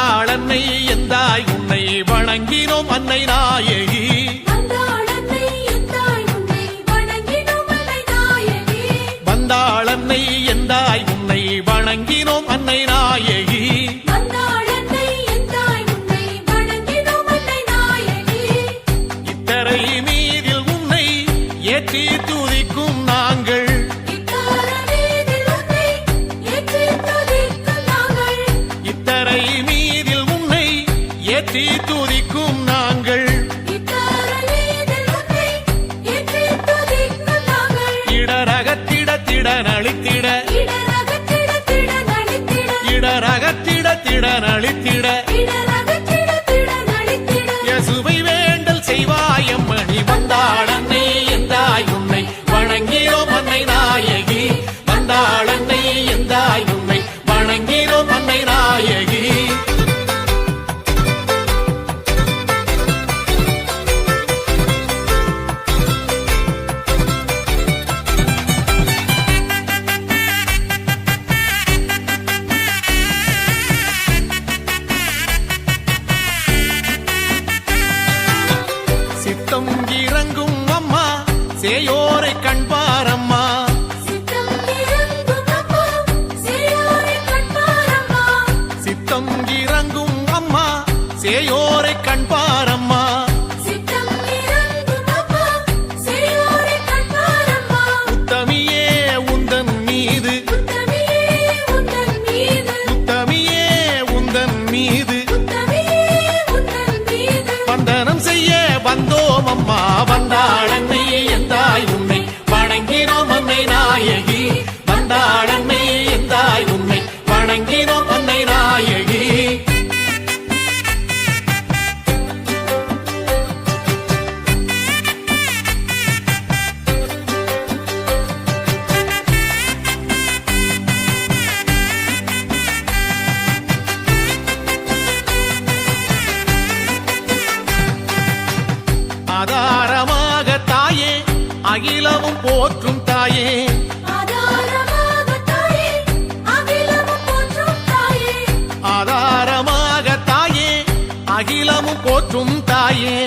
வந்தாள் அன்னை எந்தாய் உன்னை வணங்கினோம் அன்னை நாயகி. வந்தாள் அன்னை எந்தாய் உன்னை வணங்கினோம் அன்னை நாயகி. இத்தரை மீதில் உன்னை ஏற்றி துதிக்கும் நாங்கள். இத்தரை மீதில் உன்னை ஏற்றி துதிக்கும் நாங்கள். இடரகத்திட திடனளித்திட இடரகத்திட திடனளித்திட யசுவை வேண்டல் செய்வாயம்மணி. வந்தாள் அன்னை எந்தாய் உன்னை வணங்கினோம் அன்னை நாயகி. வந்தாள் அன்னை எந்தாய் உன்னை வணங்கினோம் அன்னை நாயகி. சித்தம் இறங்கும் அம்மா சேயோரை கண்பாரம்மா. சித்தம் இறங்கும் அம்மா சேயோரை கண்பாரம்மா. உத்தமியே உந்தன் மீது உத்தமியே உந்தன் மீது வந்தனம் செய்ய வந்தோம் அம்மா. வந்தாள் அன்னை எந்தாய் உன்னை வணங்கினோம் அன்னை நாயகி. வந்தாள் அன்னை எந்தாய் உன்னை வணங்கினோம் அன்னை நாயகி. ஆதாரமாக தாயே அகிலமும் போற்றும் தாயே. ஆதாரமாக தாயே அகிலமும் போற்றும் தாயே.